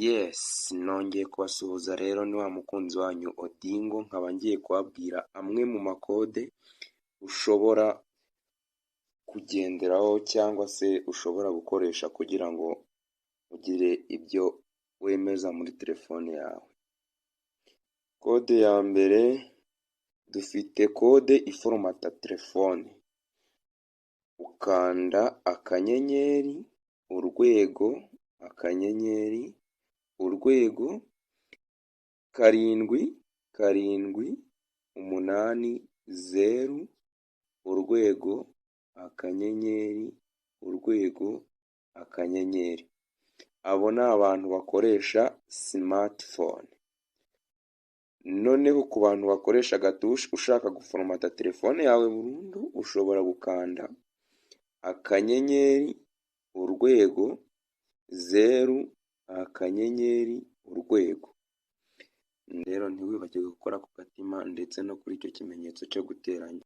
Yes, nongeye kubasuhuza rero ni wa mukunzi wanyu Odingo, nkaba ngiye kubabwira amwe mu makode ushobora kugenderaho cyangwa se ushobora gukoresha kugira ngo ugire ibyo wemeza muri telefone yawe. Kode ya mbere, dufite kode iforomata telefone. Ukanda akanyenyeri, urwego, akanyenyeri, urwego, karindwi, karindwi, umunani, zeru, urwego, akanyenyeri, urwego, akanyenyeri. Abo ni abantu bakoresha smartphone. Noneho ku bantu bakoresha agatushe ushaka guforomata telefone yawe burundu, ushobora gukanda akanyenyeri, urwego, zeru, akanyenyeri, urwego. Rero ntiwibagirwe gukora ku gatima ndetse no kuri icyo kimenyetso cyo guteranya.